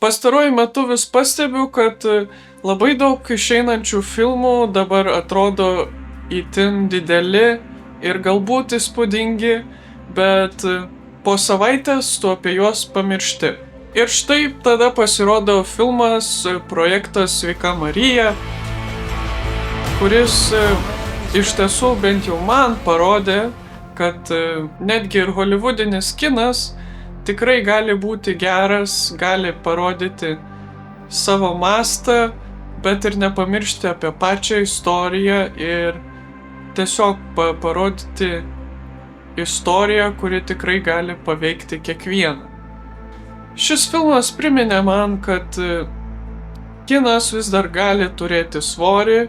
Pastaruoju metu vis pastebiu, kad labai daug išeinančių filmų dabar atrodo itin dideli ir galbūt įspūdingi, bet po savaitės tu apie juos pamiršti. Ir štai tada pasirodo filmas Projektas Sveika Marija, kuris iš tiesų bent jau man parodė, kad netgi ir holivudinis kinas tikrai gali būti geras, gali parodyti savo mastą, bet ir nepamiršti apie pačią istoriją ir tiesiog parodyti istoriją, kuri tikrai gali paveikti kiekvieną. Šis filmas priminė man, kad kinas vis dar gali turėti svorį,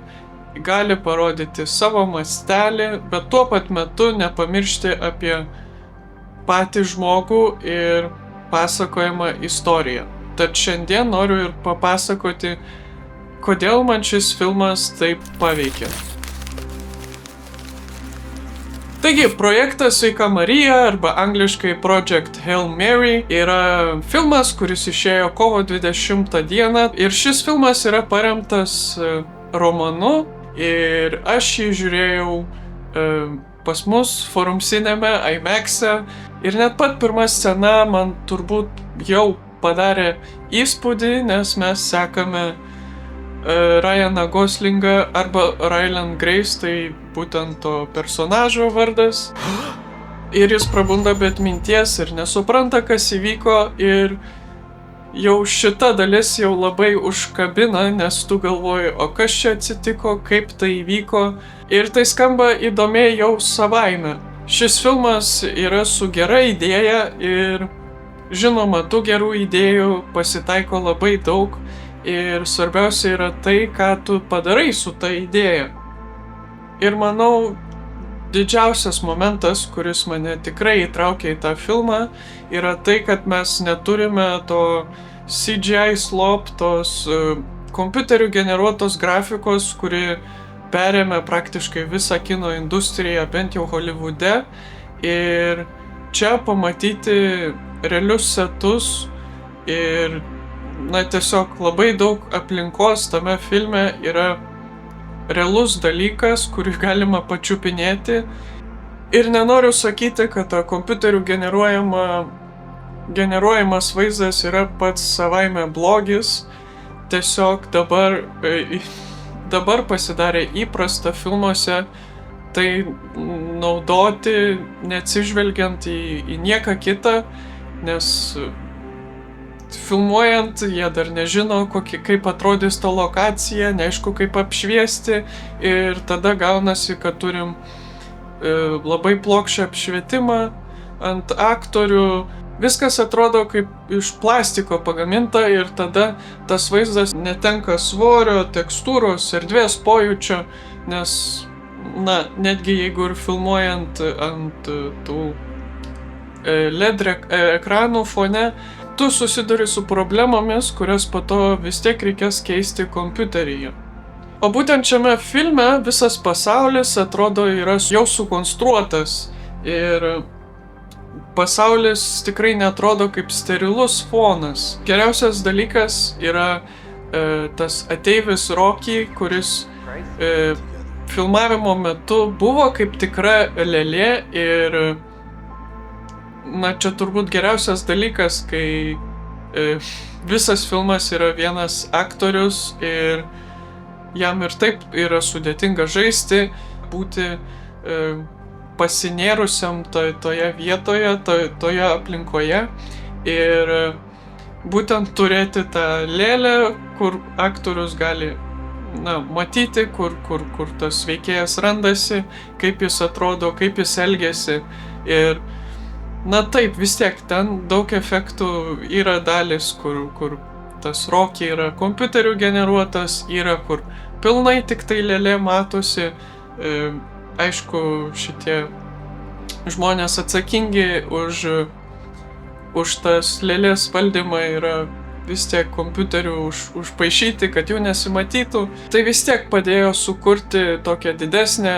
gali parodyti savo mastelį, bet tuo pat metu nepamiršti apie patį žmogų ir pasakojamą istoriją. Tad šiandien noriu ir papasakoti, kodėl man šis filmas taip paveikė. Taigi, Projektas Sveika Marija arba angliškai Project Hail Mary yra filmas, kuris išėjo kovo 20 dieną ir šis filmas yra paremtas romanu ir aš jį žiūrėjau pas mus Forum Cinema, IMAX-e ir net pat pirma scena man turbūt jau padarė įspūdį, nes mes sekame Ryaną Goslingą arba Ryland Grace, tai būtent to personažo vardas. Ir jis prabunda be atminties ir nesupranta, kas įvyko ir jau šita dalis jau labai užkabina, nes tu galvoji, o kas čia atsitiko, kaip tai įvyko. Ir tai skamba įdomiai jau savaime. Šis filmas yra su gera idėja ir žinoma, tų gerų idėjų pasitaiko labai daug. Ir svarbiausia yra tai, ką tu padarai su ta idėja. Ir manau, didžiausias momentas, kuris mane tikrai įtraukė į tą filmą, yra tai, kad mes neturime to CGI slop, tos kompiuterių generuotos grafikos, kuri perėmė praktiškai visą kino industriją, bent jau Holivude. Ir čia pamatyti realius setus ir tiesiog labai daug aplinkos tame filme yra realus dalykas, kurį galima pačiupinėti. Ir nenoriu sakyti, kad ta kompiuterių generuojamas vaizdas yra pats savaime blogis. Tiesiog dabar pasidarė įprasta filmuose tai naudoti, neatsižvelgiant į nieką kitą, nes filmuojant, jie dar nežino, kaip atrodys ta lokacija, neaišku, kaip apšviesti ir tada gaunasi, kad turim labai plokščią apšvietimą ant aktorių. Viskas atrodo kaip iš plastiko pagaminta ir tada tas vaizdas netenka svorio, tekstūros, erdvės pojūčio, nes, netgi jeigu ir filmuojant ant tų LED ekranų fone, tu susiduri su problemomis, kurias po to vis tiek reikės keisti kompiuteryje. O būtent šiame filme visas pasaulis atrodo yra jau sukonstruotas ir pasaulis tikrai neatrodo kaip sterilus fonas. Geriausias dalykas yra tas ateivis Rocky, kuris filmavimo metu buvo kaip tikra lėlė ir čia turbūt geriausias dalykas, kai visas filmas yra vienas aktorius ir jam ir taip yra sudėtinga žaisti, būti pasinėrusiam toje vietoje, toje aplinkoje ir būtent turėti tą lėlę, kur aktorius gali matyti, kur tas veikėjas randasi, kaip jis atrodo, kaip jis elgiasi ir taip, vis tiek ten daug efektų yra dalis, kur tas Rocky yra kompiuterių generuotas, yra kur pilnai tik tai lėlė matosi. Aišku, šitie žmonės atsakingi už tas lėlės valdymą yra vis tiek kompiuterių užpaišyti, kad jų nesimatytų. Tai vis tiek padėjo sukurti tokią didesnę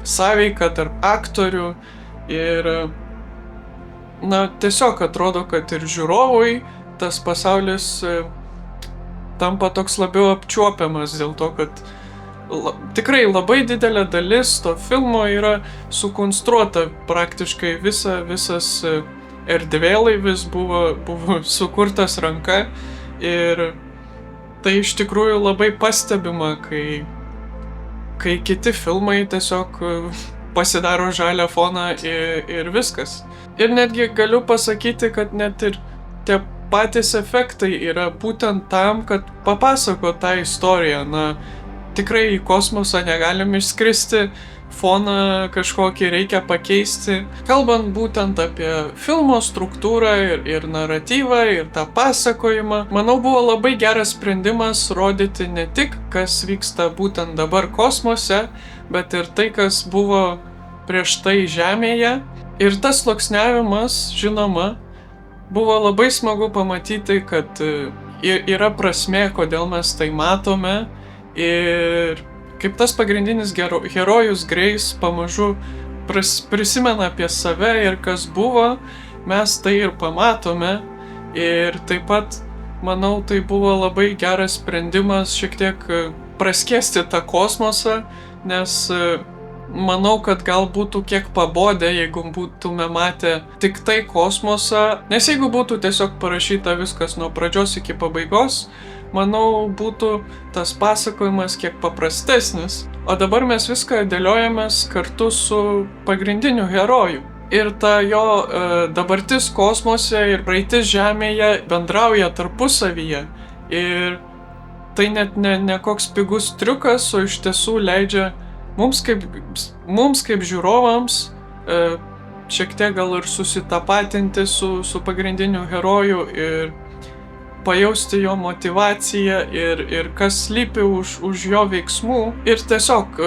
sąveiką tarp aktorių ir tiesiog atrodo, kad ir žiūrovui tas pasaulis tampa toks labiau apčiuopiamas dėl to, kad tikrai labai didelė dalis to filmo yra sukonstruota, praktiškai visas erdvėlaivis buvo sukurtas ranka ir tai iš tikrųjų labai pastebima, kai kiti filmai tiesiog pasidaro žalią foną ir viskas. Ir netgi galiu pasakyti, kad net ir tie patys efektai yra būtent tam, kad papasako tą istoriją. Na, tikrai į kosmosą negalim išskristi, foną kažkokį reikia pakeisti. Kalbant būtent apie filmo struktūrą ir naratyvą ir tą pasakojimą, manau buvo labai geras sprendimas rodyti ne tik, kas vyksta būtent dabar kosmose, bet ir tai, kas buvo prieš tai Žemėje. Ir tas sluoksniavimas, žinoma, buvo labai smagu pamatyti, kad yra prasmė, kodėl mes tai matome. Ir kaip tas pagrindinis herojus Grace pamažu prisimena apie save ir kas buvo, mes tai ir pamatome. Ir taip pat, manau, tai buvo labai geras sprendimas šiek tiek praskiesti tą kosmosą, nes manau, kad gal būtų kiek pabodę, jeigu būtume matę tik tai kosmosą, nes jeigu būtų tiesiog parašyta viskas nuo pradžios iki pabaigos, manau, būtų tas pasakojimas kiek paprastesnis, o dabar mes viską dėliojamės kartu su pagrindiniu heroju. Ir ta jo dabartis kosmose ir praeitis Žemėje bendrauja tarpusavyje. Ir tai net ne koks pigus triukas, o iš tiesų leidžia mums kaip žiūrovams šiek tiek gal ir susitapatinti su pagrindiniu heroju ir pajausti jo motivaciją ir kas slypi už jo veiksmų. Ir tiesiog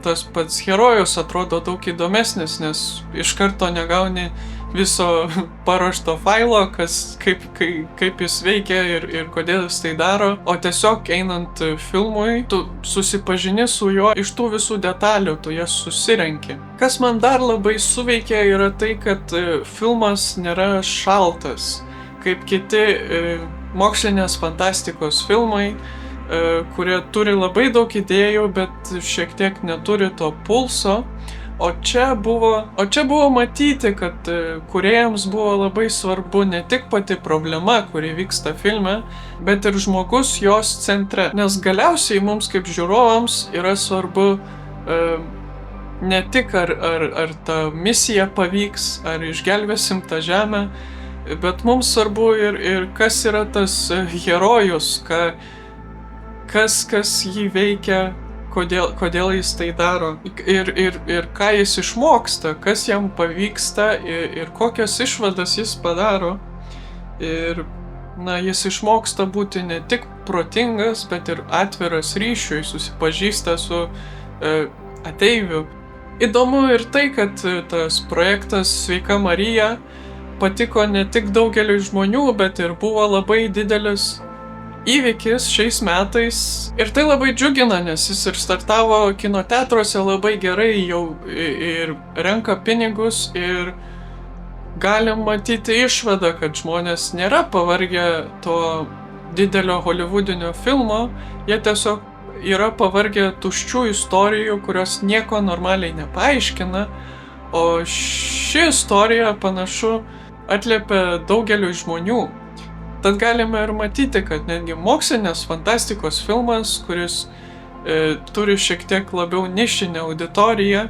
tas pats herojus atrodo daug įdomesnis, nes iš karto negauni viso paruošto failo, kaip jis veikia ir kodėl jis tai daro, o tiesiog einant filmui, tu susipažini su juo iš tų visų detalių, tu jas susirenki. Kas man dar labai suveikė yra tai, kad filmas nėra šaltas, kaip kiti mokslinės fantastikos filmai, kurie turi labai daug idėjų, bet šiek tiek neturi to pulso. O čia buvo matyti, kad kūrėjams buvo labai svarbu ne tik pati problema, kuri vyksta filme, bet ir žmogus jos centre. Nes galiausiai mums kaip žiūrovams yra svarbu ne tik ar ta misija pavyks, ar išgelbėsim tą žemę, bet mums svarbu ir kas yra tas herojus, kas jį veikia, kodėl jis tai daro ir ką jis išmoksta, kas jam pavyksta ir kokias išvadas jis padaro. Ir jis išmoksta būti ne tik protingas, bet ir atviras ryšiui, susipažįsta su ateiviu. Įdomu ir tai, kad tas projektas Sveika Marija patiko ne tik daugeliui žmonių, bet ir buvo labai didelis įvykis šiais metais. Ir tai labai džiugina, nes jis ir startavo kino teatruose labai gerai jau ir renka pinigus ir galim matyti išvadą, kad žmonės nėra pavargę to didelio holivudinio filmo, jie tiesiog yra pavargę tuščių istorijų, kurios nieko normaliai nepaaiškina, o ši istorija panašu atliepia daugeliui žmonių. Tad galime ir matyti, kad netgi mokslinės fantastikos filmas, kuris turi šiek tiek labiau nišinę auditoriją,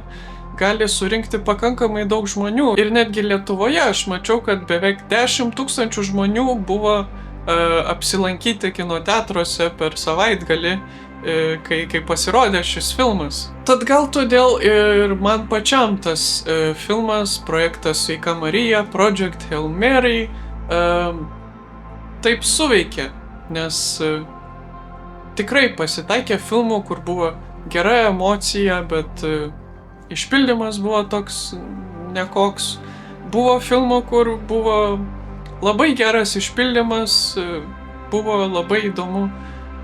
gali surinkti pakankamai daug žmonių. Ir netgi Lietuvoje aš mačiau, kad beveik 10 000 žmonių buvo apsilankyti kino teatruose per savaitgalį, kai pasirodė šis filmas. Tad gal todėl ir man pačiam tas filmas, projektas Sveika Marija, Project Hail Mary, taip suveikė, nes tikrai pasitaikė filmų, kur buvo gera emocija, bet išpildymas buvo toks nekoks. Buvo filmų, kur buvo labai geras išpildymas, buvo labai įdomu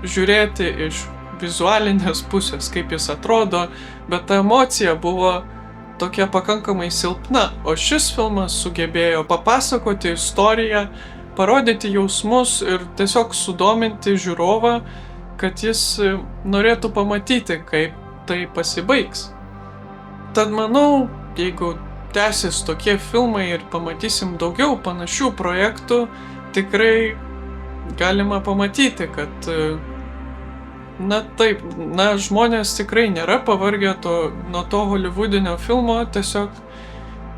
žiūrėti iš vizualinės pusės, kaip jis atrodo, bet ta emocija buvo tokia pakankamai silpna, o šis filmas sugebėjo papasakoti istoriją, parodyti jausmus ir tiesiog sudominti žiūrovą, kad jis norėtų pamatyti, kaip tai pasibaigs. Tad manau, jeigu tęsis tokie filmai ir pamatysim daugiau panašių projektų, tikrai galima pamatyti, kad žmonės tikrai nėra pavargę nuo to holivudinio filmo, tiesiog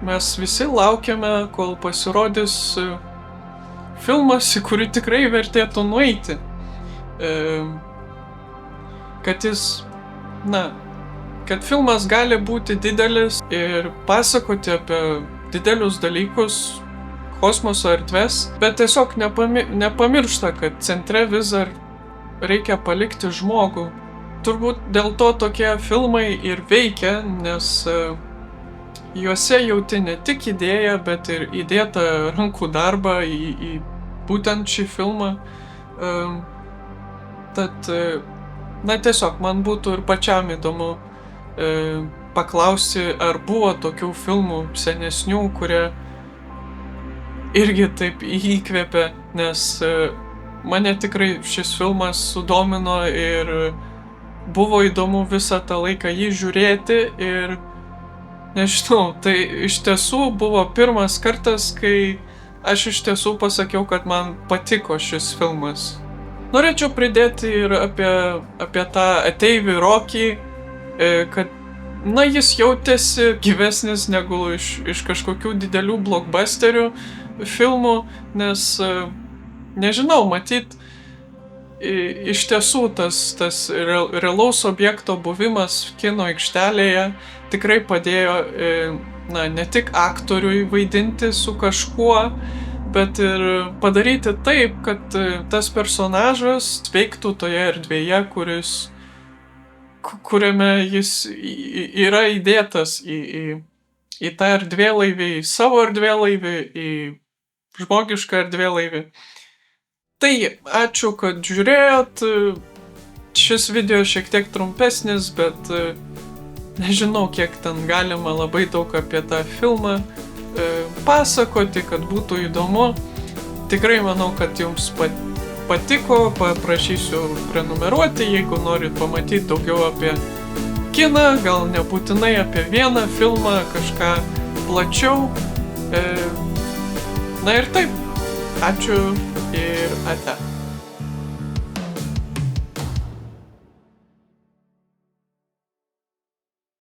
mes visi laukiame, kol pasirodys filmas, į kurį tikrai vertėtų nueiti. Kad filmas gali būti didelis ir pasakoti apie didelius dalykus, kosmoso erdves, bet tiesiog nepamiršta, kad centre vis dar reikia palikti žmogų. Turbūt dėl to tokie filmai ir veikia, nes juose jauti ne tik idėją, bet ir įdėtą rankų darbą į būtent šį filmą. Tiesiog man būtų ir pačiam įdomu paklausti, ar buvo tokių filmų senesnių, kurie irgi taip įkvėpė, nes mane tikrai šis filmas sudomino ir buvo įdomu visą tą laiką jį žiūrėti ir nežinau, tai iš tiesų buvo pirmas kartas, kai aš iš tiesų pasakiau, kad man patiko šis filmas. Norėčiau pridėti ir apie tą ateivį Rocky, kad jis jautėsi gyvesnis negu iš kažkokių didelių blockbusterių filmų, nes nežinau, matyt, iš tiesų tas realaus objekto buvimas kino aikštelėje tikrai padėjo ne tik aktoriui vaidinti su kažkuo, bet ir padaryti taip, kad tas personažas veiktų toje erdvėje, kuriame jis yra įdėtas į tą erdvėlaivį, į savo erdvėlaivį, į žmogišką erdvėlaivį. Tai ačiū, kad žiūrėjot. Šis video šiek tiek trumpesnis, bet nežinau, kiek ten galima labai daug apie tą filmą pasakoti, kad būtų įdomu. Tikrai manau, kad jums patiko, paprašysiu prenumeruoti, jeigu norit pamatyti daugiau apie kiną, gal nebūtinai apie vieną filmą, kažką plačiau. Ir taip, ačiū ir ate.